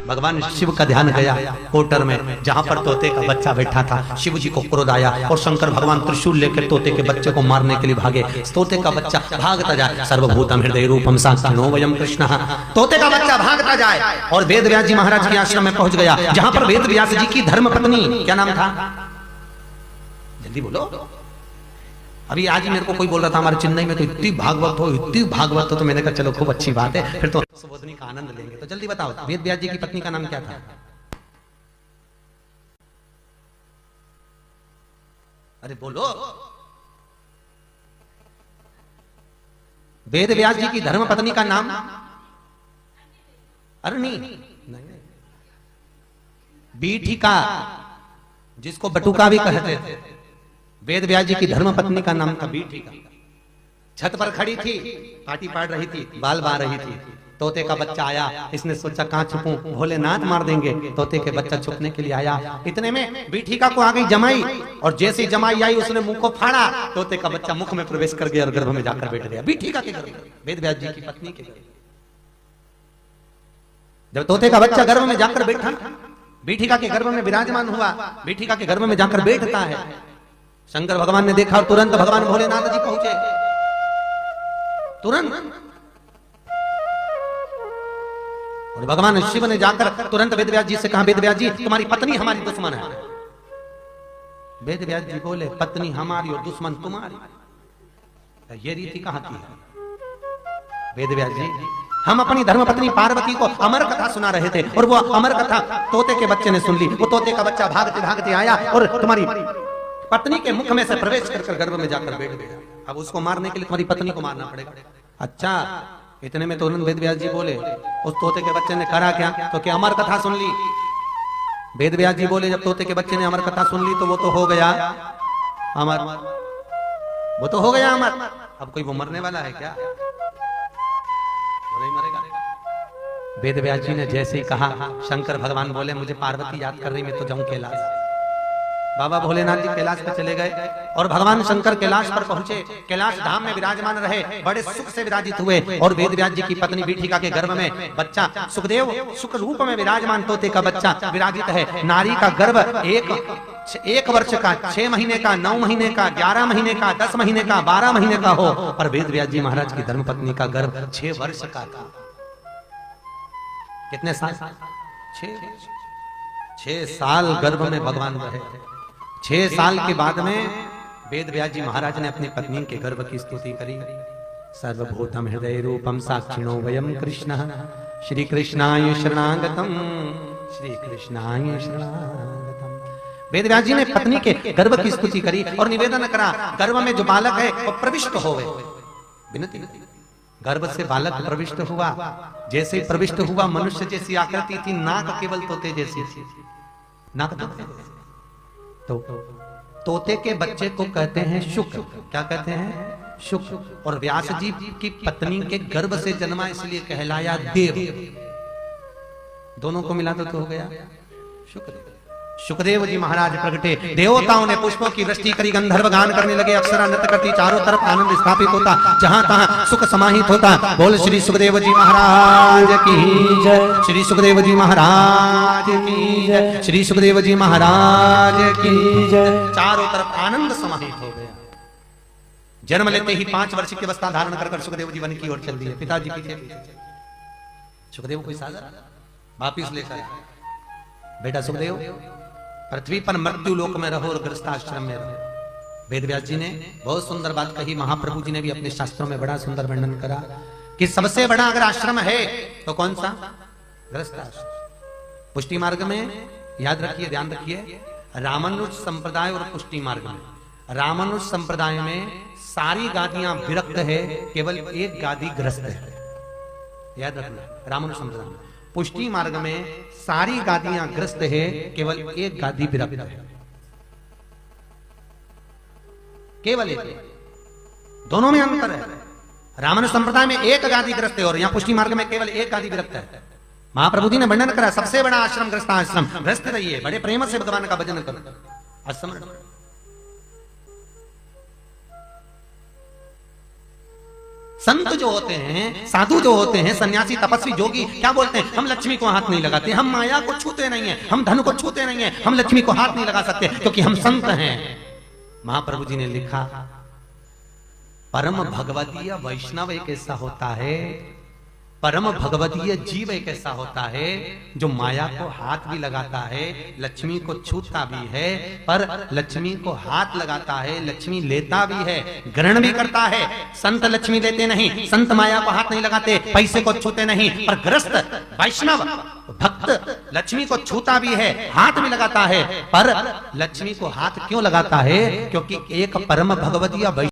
भगवान शिव का ध्यान गया कोटर में जहां पर तोते का बच्चा बैठा था। शिव जी को क्रोध आया और शंकर भगवान त्रिशूल लेकर तोते के बच्चे को मारने के लिए भागे। तोते का बच्चा भागता जाए, सर्वभूतम हृदय रूपम साक्षिणो वयम कृष्ण। तोते का बच्चा भागता जाए और वेद व्यास जी महाराज के आश्रम में पहुंच गया, जहां पर वेद व्यास जी की धर्म पत्नी, क्या नाम था, जल्दी बोलो। अभी आज ही मेरे को कोई बोल रहा था हमारे चेन्नई में तो इतनी भागवत हो, तो मैंने कहा चलो खूब अच्छी बात है, फिर तो सुबोधनी का आनंद लेंगे। तो जल्दी बताओ, वेद व्यास जी की पत्नी का नाम क्या था? अरे बोलो। वेद व्यास जी की धर्म पत्नी का नाम? अरे नहीं, बीठिका, जिसको बटुका भी कहते थे। वेद व्यास जी की धर्म पत्नी का नाम था बीठिका। छत पर खड़ी थी, पाटी पाड़ रही थी, बाल बा रही थी। तोते का बच्चा आया, इसने सोचा कहां छुपूं, भोलेनाथ मार देंगे। तोते के बच्चा छुपने के लिए आया, इतने में बीठिका को आ गई जमाई, और जैसे ही जमाई आई उसने मुंह को फाड़ा, तोते का बच्चा मुख में प्रवेश कर गया और गर्भ में जाकर बैठ गया। बीठिका के गर्भ में, वेद व्यास जी की पत्नी के गर्भ। जब तोते का बच्चा गर्भ में जाकर बैठा, बीठिका के गर्भ में विराजमान हुआ, बीठिका के गर्भ में जाकर बैठता है। शंकर भगवान ने देखा और तुरंत भगवान भोलेनाथ जी पहुंचे, तुरंत। और भगवान शिव ने जाकर तुरंत वेद व्यास जी से कहा, वेद व्यास जी तुम्हारी पत्नी हमारी दुश्मन है। वेद व्यास जी बोले, पत्नी हमारी और दुश्मन तुम्हारी, ये रीति कहां की है? वेद व्यास जी, हम अपनी धर्मपत्नी पार्वती को अमर कथा सुना रहे थे, और वो अमर कथा तोते के बच्चे ने सुन ली। वो तोते का बच्चा भागते भागते आया और तुम्हारी पत्नी के मुख में से प्रवेश कर गर्भ में जाकर बैठ गया। अब उसको मारने के लिए तुम्हारी पत्नी को मारना पड़ेगा। अच्छा, इतने में तुरंत वेद व्यास जी बोले, उस तोते के बच्चे ने करा क्या? तो क्या अमर कथा सुन ली। वेद व्यास जी बोले, जब तोते के बच्चे ने अमर कथा सुन ली तो वो तो हो गया अमर, वो तो हो गया अमर। अब कोई वो मरने वाला है क्या? नहीं मरेगा। वेद व्यास जी ने जैसे ही कहा, शंकर भगवान बोले, मुझे पार्वती याद कर रही, मैं तो जाऊं कैलाश। बाबा भोलेनाथ जी कैलाश पे चले गए और भगवान शंकर कैलाश पर पहुंचे। कैलाश धाम में विराजमान रहे, बड़े सुख से विराजित हुए। और वेद व्यास जी की पत्नी बीठिका के गर्भ में बच्चा सुखदेव सुख रूप में विराजमान तोते का बच्चा विराजित है। नारी का गर्भ एक वर्ष का, 6 महीने का, 9 महीने का, 11 महीने का, 10 महीने का, 12 महीने का हो, पर वेद व्यास जी महाराज की धर्मपत्नी का गर्भ 6 वर्ष का था। कितने साल? 6 साल गर्भ में भगवान रहे। 6 साल के बाद में वेद व्यास जी महाराज ने अपनी पत्नी के गर्भ की स्तुति करी। सर्वभूतम हृदय रूपम साक्षिणो वयम कृष्ण, श्री कृष्णाय शरणागतम, श्री कृष्णाय शरणागतम। वेद व्यास जी ने पत्नी के गर्भ की स्तुति करी और निवेदन करा, गर्भ में जो बालक है वो प्रविष्ट होवे। विनती, गर्भ से बालक प्रविष्ट हुआ। जैसे प्रविष्ट हुआ, मनुष्य जैसी आकृति थी, नाक केवल तोते जैसी थी, नाक तो तोते के बच्चे को कहते हैं शुक। क्या कहते हैं? शुक। और व्यास जी की पत्नी के गर्भ से जन्मा, इसलिए कहलाया देव। दोनों को मिला तो हो गया शुक्र। सुखदेव जी महाराज प्रगटे, देवताओं ने पुष्पों की वृष्टि करी, गंधर्व गान करने लगे, अप्सरा नृत्य करती, चारों तरफ आनंद स्थापित होता, जहां तहां सुख समाहित होता। बोल श्री सुखदेव जी महाराज की जय, श्री सुखदेव जी महाराज की जय, श्री सुखदेव जी महाराज की जय। चारों तरफ आनंद समाहित हो गया। जन्म लेते ही 5 वर्ष की अवस्था धारण कर सुखदेव जी वन की ओर चल दिए। पिताजी पीछे, सुखदेव कोई सागर वापिस लेकर, बेटा सुखदेव पृथ्वी पर मृत्यु लोक में रहो और गृहस्थाश्रम में रहो। वेद व्यास जी ने बहुत सुंदर बात कही। महाप्रभु जी ने भी अपने शास्त्रों में बड़ा सुंदर वर्णन करा कि सबसे बड़ा अगर आश्रम है तो कौन सा? गृहस्थाश्रम। पुष्टि मार्ग में याद रखिए, ध्यान रखिए, रामानुज संप्रदाय और पुष्टि मार्ग में, रामानुज संप्रदाय में सारी गादियां विरक्त है, केवल एक गादी ग्रस्त है। याद रखना, रामानुज संप्रदाय में। पुष्टि मार्ग में सारी गादियां ग्रस्त है, केवल एक गादी विरक्त है, केवल एक। दोनों में अंतर है। रामानुज संप्रदाय में एक गादी ग्रस्त है और यहां पुष्टि मार्ग में केवल एक गादी विरक्त है। महाप्रभु जी ने वर्णन करा, सबसे बड़ा आश्रम गृहस्थ आश्रम। गृहस्थ रहिए, बड़े प्रेम से भगवान का भजन करो। संत जो होते हैं, साधु जो होते हैं, सन्यासी, तपस्वी, जोगी क्या बोलते हैं? हम लक्ष्मी को हाथ नहीं लगाते, हम माया को छूते नहीं है, हम धन को छूते नहीं है, हम लक्ष्मी को हाथ नहीं लगा सकते क्योंकि हम संत हैं। महाप्रभु जी ने लिखा, परम भगवतीय वैष्णव एक ऐसा होता है, परम भगवतीय जीव एक ऐसा होता है जो माया को हाथ भी लगाता है, लक्ष्मी को छूता भी है, पर लक्ष्मी को हाथ लगाता है, लक्ष्मी लेता भी है, ग्रहण भी करता है। संत लक्ष्मी लेते नहीं, संत माया को हाथ नहीं लगाते, पैसे को छूते नहीं, पर ग्रस्त वैष्णव भक्त लक्ष्मी को छूता भी है, हाथ भी लगाता है, पर लक्ष्मी को हाथ क्यों लगाता है? क्योंकि एक परम भगवतीय